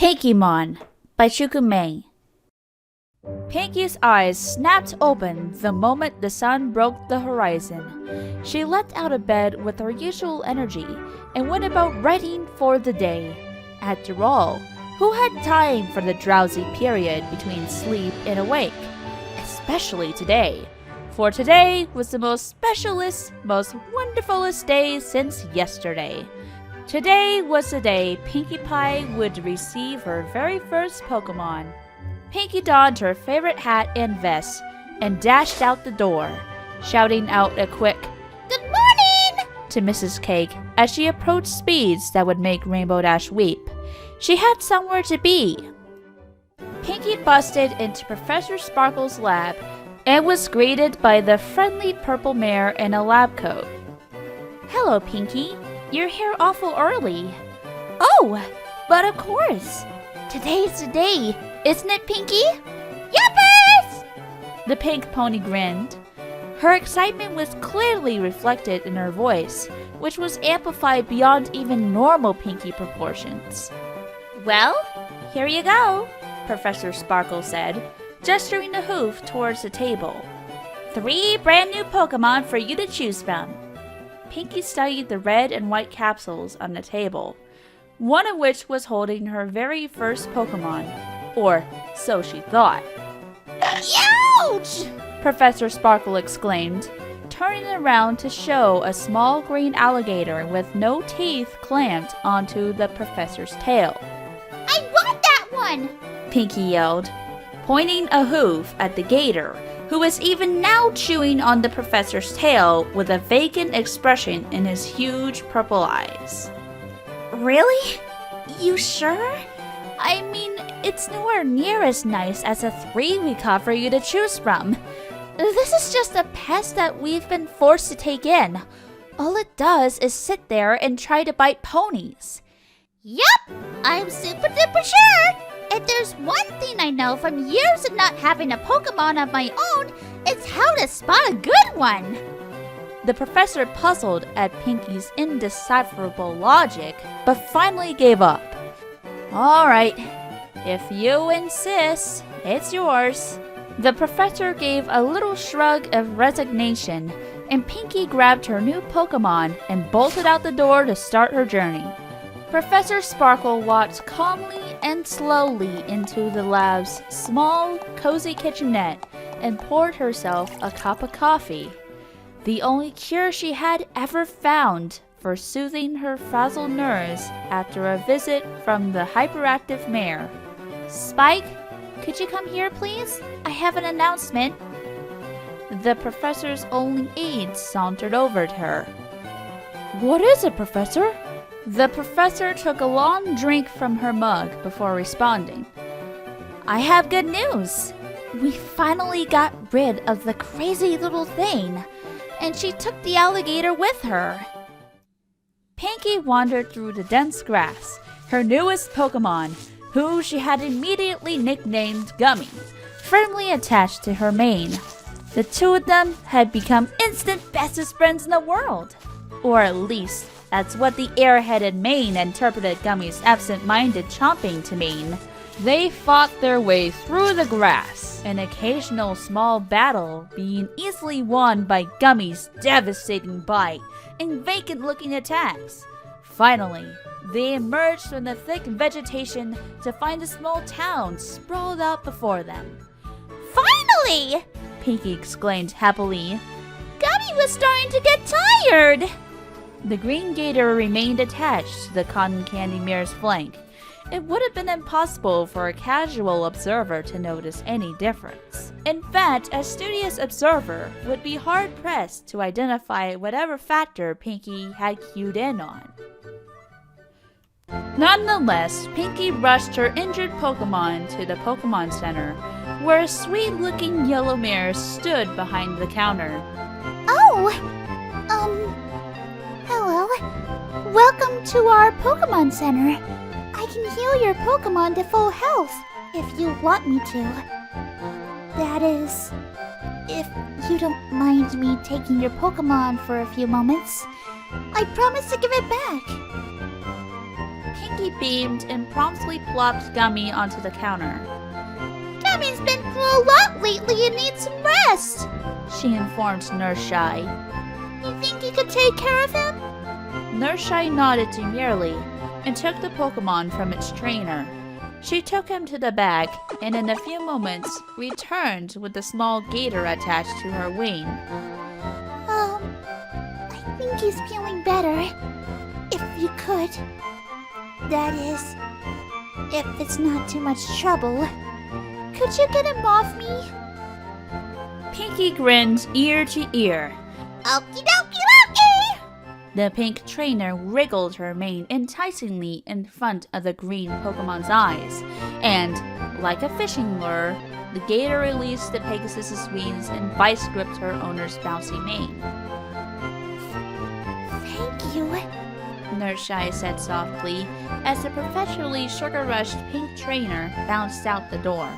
Pinkiemon by Shukumei. Pinkie's eyes snapped open the moment the sun broke the horizon. She leapt out of bed with her usual energy and went about writing for the day. After all, who had time for the drowsy period between sleep and awake? Especially today. For today was the most specialist, most wonderfulest day since yesterday. Today was the day Pinkie Pie would receive her very first Pokemon. Pinkie donned her favorite hat and vest and dashed out the door, shouting out a quick "Good morning!" to Mrs. Cake as she approached speeds that would make Rainbow Dash weep. She had somewhere to be. Pinkie busted into Professor Sparkle's lab and was greeted by the friendly purple mare in a lab coat. "Hello, Pinkie. You're here awful early." "Oh, but of course. Today's the day, isn't it, Pinkie?" "Yuppers!" The pink pony grinned. Her excitement was clearly reflected in her voice, which was amplified beyond even normal Pinkie proportions. "Well, here you go," Professor Sparkle said, gesturing a hoof towards the table. "3 brand new Pokemon for you to choose from." Pinkie studied the red and white capsules on the table, one of which was holding her very first Pokemon, or so she thought. "Ouch!" Professor Sparkle exclaimed, turning around to show a small green alligator with no teeth clamped onto the professor's tail. "I want that one!" Pinkie yelled, pointing a hoof at the gator, who was even now chewing on the professor's tail with a vacant expression in his huge purple eyes. "Really? You sure? I mean, it's nowhere near as nice as the 3 we caught for you to choose from. This is just a pest that we've been forced to take in. All it does is sit there and try to bite ponies." "Yup, I'm super duper sure. If there's one thing I know from years of not having a Pokemon of my own, it's how to spot a good one." The professor puzzled at Pinkie's indecipherable logic, but finally gave up. "All right, if you insist, it's yours." The professor gave a little shrug of resignation, and Pinkie grabbed her new Pokemon and bolted out the door to start her journey. Professor Sparkle walked calmly and slowly into the lab's small, cozy kitchenette and poured herself a cup of coffee, the only cure she had ever found for soothing her frazzled nerves after a visit from the hyperactive mare. "Spike, could you come here, please? I have an announcement." The professor's only aide sauntered over to her. "What is it, Professor?" The professor took a long drink from her mug before responding. "I have good news. We finally got rid of the crazy little thing, and she took the alligator with her." Pinkie wandered through the dense grass, her newest Pokemon, who she had immediately nicknamed Gummy, firmly attached to her mane. The two of them had become instant bestest friends in the world. Or at least, that's what the airheaded mane interpreted Gummy's absent-minded chomping to mean. They fought their way through the grass, an occasional small battle being easily won by Gummy's devastating bite and vacant-looking attacks. Finally, they emerged from the thick vegetation to find a small town sprawled out before them. "Finally!" Pinkie exclaimed happily. "Gummy was starting to get tired!" The green gator remained attached to the cotton candy mare's flank. It would have been impossible for a casual observer to notice any difference. In fact, a studious observer would be hard-pressed to identify whatever factor Pinkie had cued in on. Nonetheless, Pinkie rushed her injured Pokemon to the Pokemon Center, where a sweet-looking yellow mare stood behind the counter. "Oh, hello. Welcome to our Pokemon Center. I can heal your Pokemon to full health if you want me to. That is, if you don't mind me taking your Pokemon for a few moments. I promise to give it back." Pinkie beamed and promptly plopped Gummy onto the counter. Gummy's been through a lot lately and needs some rest, She informed Nurse Shy. You think you could take care of him? Nurse Shy nodded demurely and took the Pokemon from its trainer. She took him to the bag and in a few moments returned with the small gator attached to her wing. I think he's feeling better. If you could. That is, if it's not too much trouble. Could you get him off me? Pinkie grinned ear to ear. Okie dokie dokie! The pink trainer wriggled her mane enticingly in front of the green Pokemon's eyes, and, like a fishing lure, the gator released the Pegasus's wings and vice-gripped her owner's bouncy mane. Thank you. Nurse Shy said softly, as the professionally sugar-rushed pink trainer bounced out the door.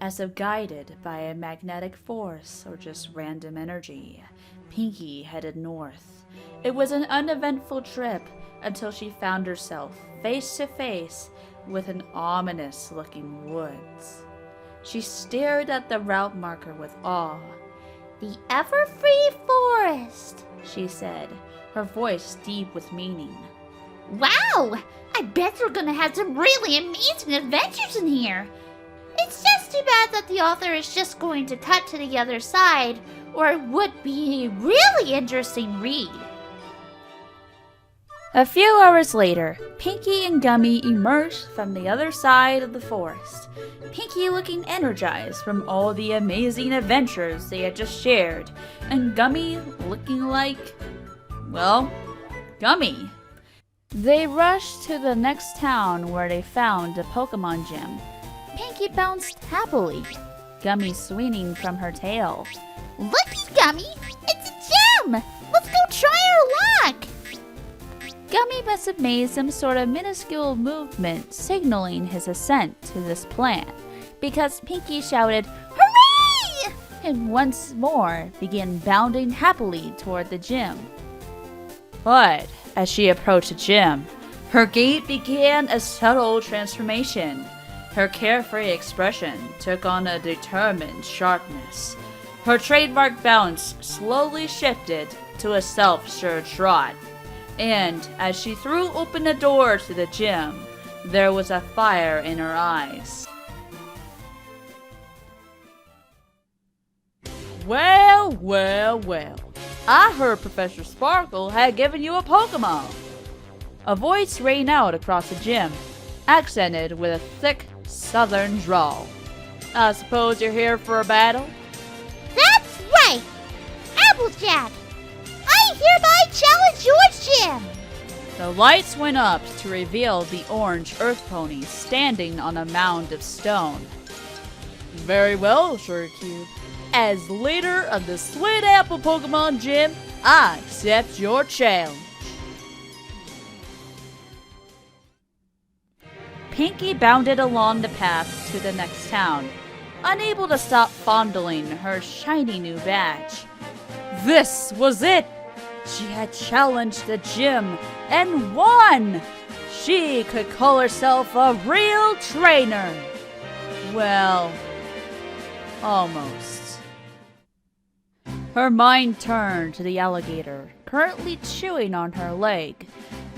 As if guided by a magnetic force or just random energy, Pinkie headed north. It was an uneventful trip until she found herself face to face with an ominous-looking woods. She stared at the route marker with awe. The Everfree Forest, she said, her voice deep with meaning. Wow! I bet we're gonna have some really amazing adventures in here. It's just too bad that the author is just going to cut to the other side, or it would be a really interesting read. A few hours later, Pinkie and Gummy emerged from the other side of the forest. Pinkie looking energized from all the amazing adventures they had just shared, and Gummy looking like, well, Gummy. They rushed to the next town where they found a Pokemon gym. Pinkie bounced happily, Gummy swinging from her tail. Look, Gummy! It's a gym! Let's go try our luck! Gummy must have made some sort of minuscule movement signaling his assent to this plan, because Pinkie shouted, "Hooray!" and once more began bounding happily toward the gym. But as she approached the gym, her gait began a subtle transformation. Her carefree expression took on a determined sharpness. Her trademark bounce slowly shifted to a self-assured trot. And as she threw open the door to the gym, there was a fire in her eyes. Well, well, well. I heard Professor Sparkle had given you a Pokemon. A voice rang out across the gym, accented with a thick southern drawl. I suppose you're here for a battle? That's right! Applejack! I hereby challenge your gym! The lights went up to reveal the orange earth pony standing on a mound of stone. Very well, Sugarcube. As leader of the Sweet Apple Pokemon Gym, I accept your challenge. Pinkie bounded along the path to the next town, unable to stop fondling her shiny new badge. This was it! She had challenged the gym and won! She could call herself a real trainer! Well, almost. Her mind turned to the alligator, currently chewing on her leg.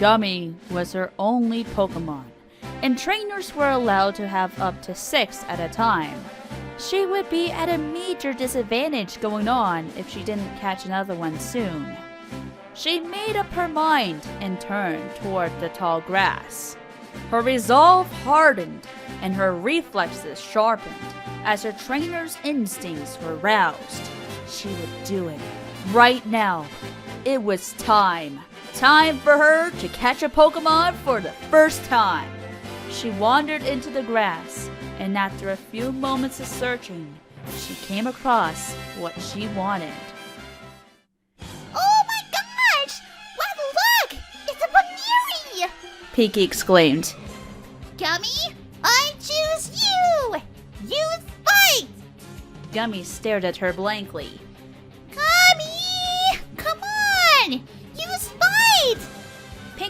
Gummy was her only Pokemon, and trainers were allowed to have up to 6 at a time. She would be at a major disadvantage going on if she didn't catch another one soon. She made up her mind and turned toward the tall grass. Her resolve hardened and her reflexes sharpened as her trainer's instincts were roused. She would do it right now. It was time. Time for her to catch a Pokemon for the first time. She wandered into the grass, and after a few moments of searching, she came across what she wanted. Oh my gosh! Wow, look! It's a Baneri! Pinkie exclaimed. Gummy, I choose you! Use fight! Gummy stared at her blankly. Gummy! Come on! Use fight!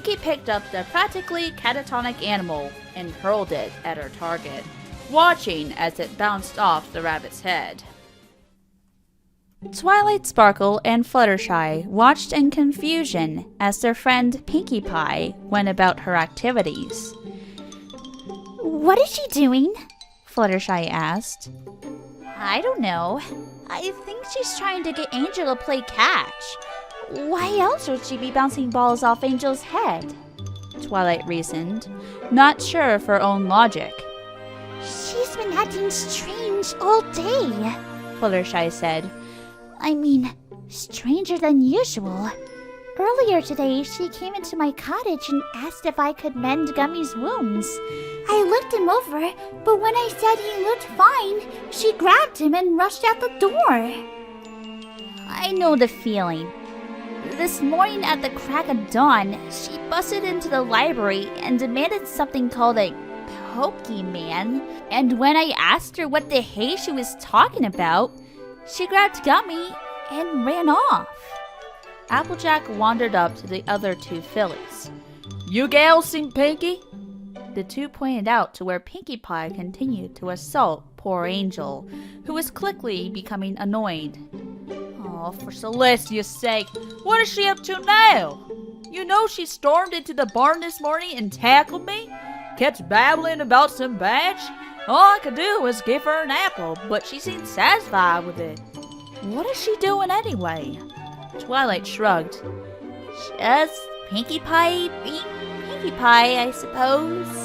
Pinkie picked up the practically catatonic animal and hurled it at her target, watching as it bounced off the rabbit's head. Twilight Sparkle and Fluttershy watched in confusion as their friend Pinkie Pie went about her activities. What is she doing? Fluttershy asked. I don't know. I think she's trying to get Angel to play catch. Why else would she be bouncing balls off Angel's head? Twilight reasoned, not sure of her own logic. She's been acting strange all day, Fluttershy said. I mean, stranger than usual. Earlier today, she came into my cottage and asked if I could mend Gummy's wounds. I looked him over, but when I said he looked fine, she grabbed him and rushed out the door. I know the feeling. This morning at the crack of dawn, she busted into the library and demanded something called a Pokemon. And when I asked her what the hay she was talking about, she grabbed Gummy and ran off. Applejack wandered up to the other two fillies. You gals seen Pinkie? The two pointed out to where Pinkie Pie continued to assault poor Angel, who was quickly becoming annoyed. Oh, for Celestia's sake, what is she up to now? You know she stormed into the barn this morning and tackled me? Kept babbling about some badge? All I could do was give her an apple, but she seemed satisfied with it. What is she doing anyway? Twilight shrugged. Just Pinkie Pie being Pinkie Pie, I suppose.